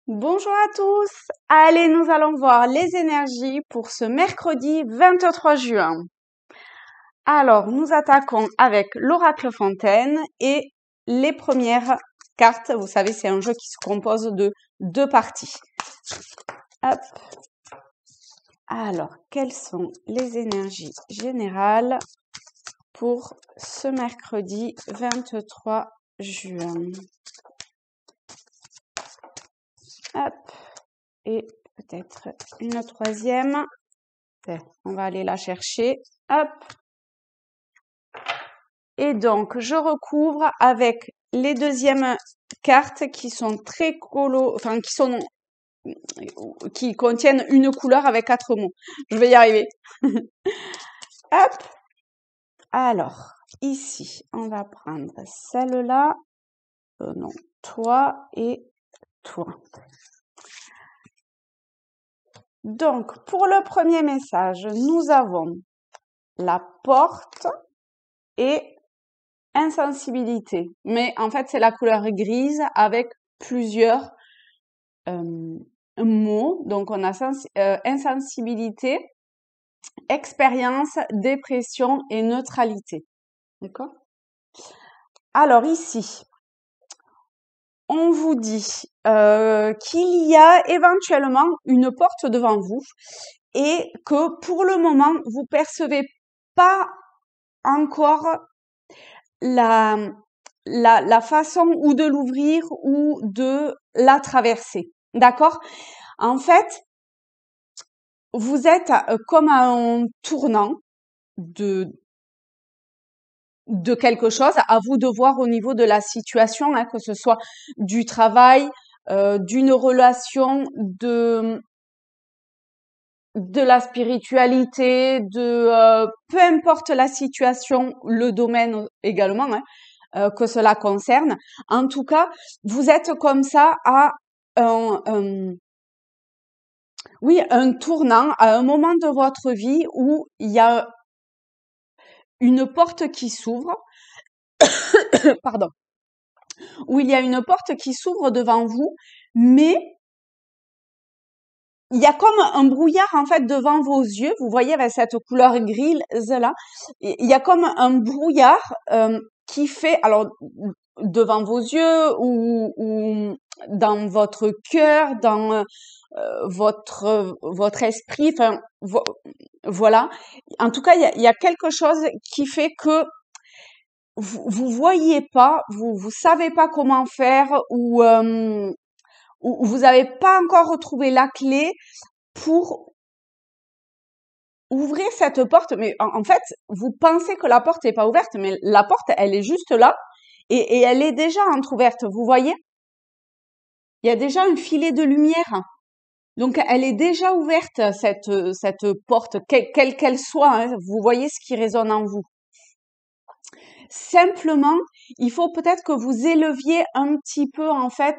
Bonjour à tous. Allez, nous allons voir les énergies pour ce mercredi 23 juin. Alors, nous attaquons avec l'oracle Fontaine et les premières cartes. Vous savez, c'est un jeu qui se compose de deux parties. Hop. Alors, quelles sont les énergies générales pour ce mercredi 23 juin? Hop. Et peut-être une troisième. On va aller la chercher. Hop. Et donc, je recouvre avec les deuxièmes cartes qui sont très enfin, qui contiennent une couleur avec 4 mots. Je vais y arriver. Hop. Alors, ici, on va prendre celle-là. Non, toi et toi. Donc, pour le premier message, nous avons la porte et insensibilité. Mais en fait, c'est la couleur grise avec plusieurs mots. Donc, on a insensibilité, expérience, dépression et neutralité. D'accord? Alors ici, on vous dit qu'il y a éventuellement une porte devant vous et que pour le moment, vous percevez pas encore la façon ou de l'ouvrir ou de la traverser. D'accord? En fait, vous êtes comme à un tournant de quelque chose, à vous de voir au niveau de la situation, hein, que ce soit du travail, d'une relation, de la spiritualité, peu importe la situation, le domaine également, hein, que cela concerne. En tout cas, vous êtes comme ça à un tournant, à un moment de votre vie où il y a une porte qui s'ouvre, pardon, où il y a une porte qui s'ouvre devant vous, mais il y a comme un brouillard en fait devant vos yeux. Vous voyez avec cette couleur grise là, il y a comme un brouillard qui fait, alors devant vos yeux ou dans votre cœur, dans votre esprit, enfin voilà. En tout cas, il y a quelque chose qui fait que vous voyez pas, vous savez pas comment faire ou vous n'avez pas encore retrouvé la clé pour ouvrir cette porte. Mais en fait, vous pensez que la porte n'est pas ouverte, mais la porte, elle est juste là et elle est déjà entrouverte. Vous voyez? Il y a déjà un filet de lumière. Donc, elle est déjà ouverte, cette porte, quelle qu'elle soit, hein. Vous voyez ce qui résonne en vous. Simplement, il faut peut-être que vous éleviez un petit peu, en fait,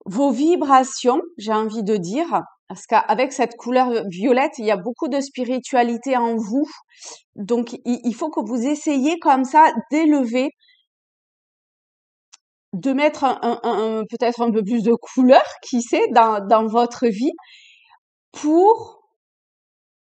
vos vibrations, j'ai envie de dire, parce qu'avec cette couleur violette, il y a beaucoup de spiritualité en vous. Donc, il faut que vous essayiez comme ça d'élever, de mettre peut-être un peu plus de couleur, qui sait, dans votre vie, pour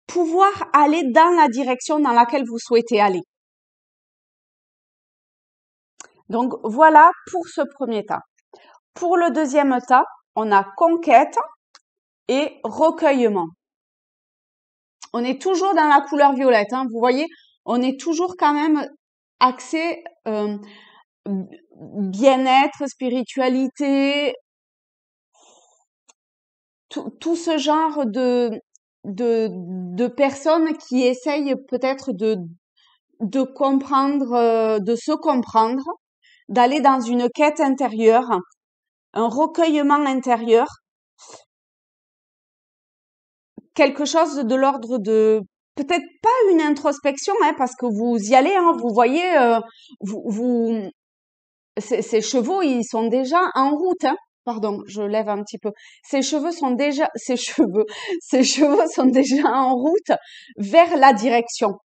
pouvoir aller dans la direction dans laquelle vous souhaitez aller. Donc, voilà pour ce premier tas. Pour le deuxième tas, on a conquête et recueillement. On est toujours dans la couleur violette, hein, vous voyez, on est toujours quand même axé bien-être, spiritualité, tout ce genre de personnes qui essayent peut-être de comprendre, de se comprendre, d'aller dans une quête intérieure, un recueillement intérieur, quelque chose de l'ordre de peut-être pas une introspection, hein, parce que vous y allez, hein, vous voyez, ces chevaux, ils sont déjà en route, hein. Pardon, je lève un petit peu. Ces chevaux sont déjà en route vers la direction.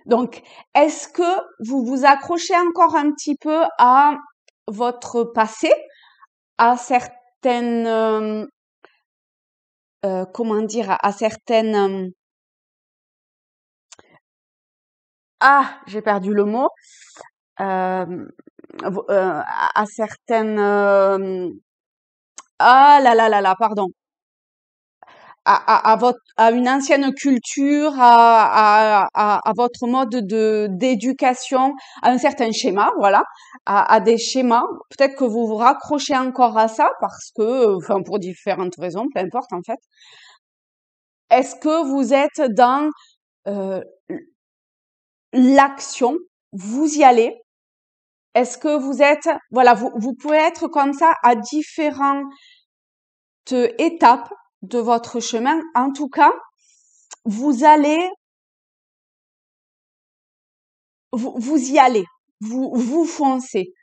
Donc, est-ce que vous vous accrochez encore un petit peu à votre passé, à certaines, comment dire, à certaines, j'ai perdu le mot, euh, à certaines, pardon, à une ancienne culture, à votre mode d'éducation, à un certain schéma, voilà, à des schémas. Peut-être que vous vous raccrochez encore à ça parce que, enfin, pour différentes raisons, peu importe en fait. Est-ce que vous êtes dans euh, l'action? Vous y allez? Est-ce que vous êtes, voilà, vous pouvez être comme ça à différentes étapes de votre chemin. En tout cas, vous allez, vous y allez, vous foncez.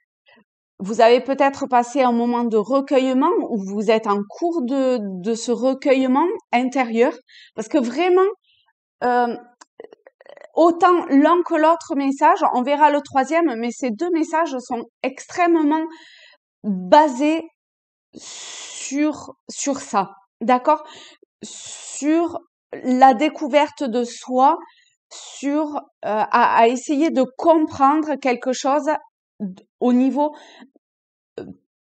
Vous avez peut-être passé un moment de recueillement ou vous êtes en cours de ce recueillement intérieur parce que vraiment, euh, autant l'un que l'autre message, on verra le troisième, mais ces deux messages sont extrêmement basés sur ça, d'accord? Sur la découverte de soi, sur à essayer de comprendre quelque chose au niveau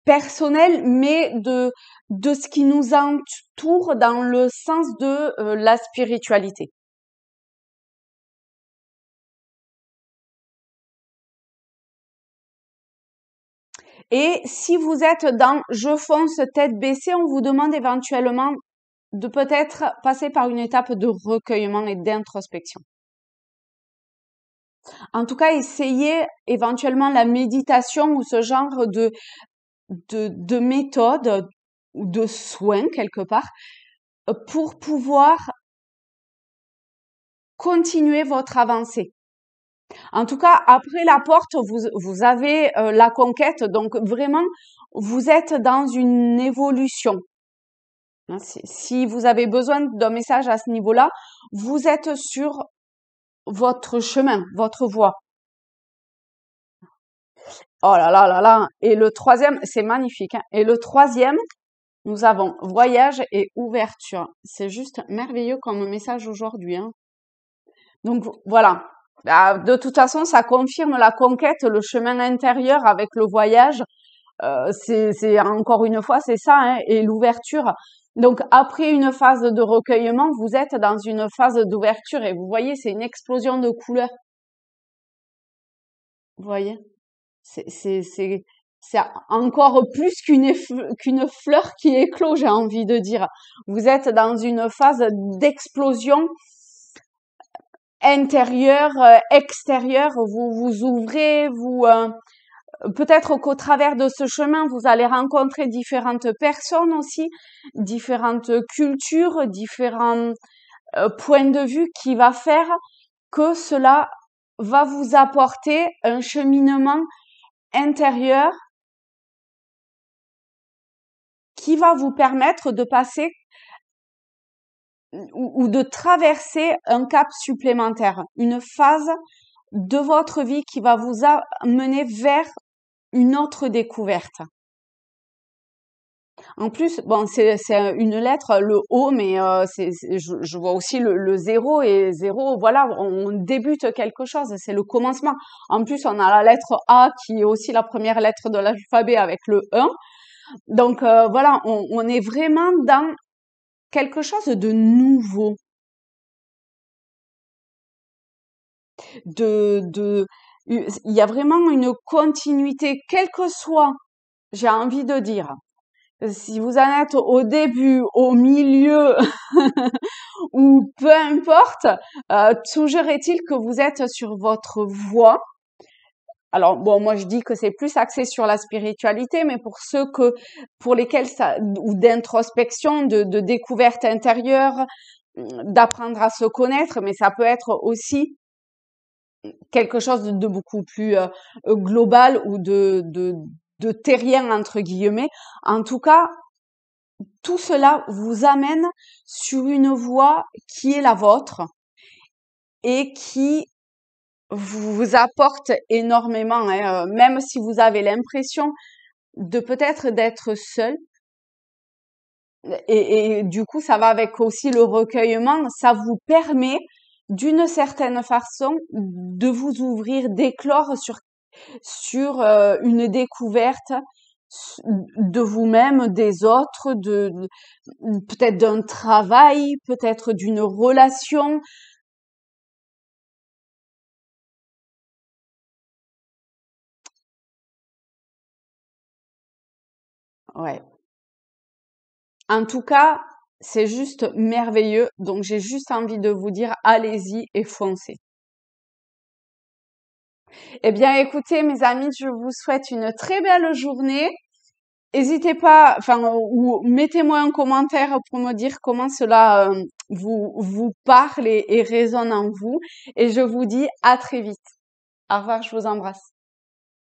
personnel, mais de ce qui nous entoure dans le sens de la spiritualité. Et si vous êtes dans je fonce tête baissée, on vous demande éventuellement de peut-être passer par une étape de recueillement et d'introspection. En tout cas, essayez éventuellement la méditation ou ce genre de méthode ou de soins quelque part pour pouvoir continuer votre avancée. En tout cas, après la porte, vous avez la conquête, donc vraiment, vous êtes dans une évolution. Hein, si vous avez besoin d'un message à ce niveau-là, vous êtes sur votre chemin, votre voie. Oh là là là là. Et le troisième, c'est magnifique, hein. Et le troisième, nous avons voyage et ouverture. C'est juste merveilleux comme message aujourd'hui, hein. Donc voilà. De toute façon, ça confirme la conquête, le chemin intérieur avec le voyage. C'est encore une fois, c'est ça, hein, et l'ouverture. Donc après une phase de recueillement, vous êtes dans une phase d'ouverture et vous voyez, c'est une explosion de couleurs. Vous voyez, c'est encore plus qu'une fleur qui éclot, j'ai envie de dire. Vous êtes dans une phase d'explosion intérieure, extérieure. Vous vous ouvrez, peut-être qu'au travers de ce chemin, vous allez rencontrer différentes personnes aussi, différentes cultures, différents points de vue qui va faire que cela va vous apporter un cheminement intérieur qui va vous permettre de passer ou de traverser un cap supplémentaire, une phase de votre vie qui va vous amener vers une autre découverte. En plus, bon, c'est une lettre, le O, mais je vois aussi le zéro et zéro, voilà, on débute quelque chose, c'est le commencement. En plus, on a la lettre A qui est aussi la première lettre de l'alphabet avec le 1. Donc voilà, on est vraiment dans quelque chose de nouveau, il y a vraiment une continuité, quel que soit, j'ai envie de dire, si vous en êtes au début, au milieu ou peu importe, toujours est-il que vous êtes sur votre voie. Alors bon, moi je dis que c'est plus axé sur la spiritualité, mais pour lesquels ça, ou d'introspection, de découverte intérieure, d'apprendre à se connaître, mais ça peut être aussi quelque chose de beaucoup plus global ou de terrien entre guillemets. En tout cas, tout cela vous amène sur une voie qui est la vôtre et qui vous apporte énormément, hein, même si vous avez l'impression de peut-être d'être seul. Et du coup, ça va avec aussi le recueillement. Ça vous permet, d'une certaine façon, de vous ouvrir, d'éclore sur une découverte de vous-même, des autres, peut-être d'un travail, peut-être d'une relation. Ouais. En tout cas, c'est juste merveilleux. Donc, j'ai juste envie de vous dire, allez-y et foncez. Eh bien, écoutez, mes amis, je vous souhaite une très belle journée. N'hésitez pas, enfin, ou mettez-moi un commentaire pour me dire comment cela vous parle et résonne en vous. Et je vous dis à très vite. Au revoir, je vous embrasse.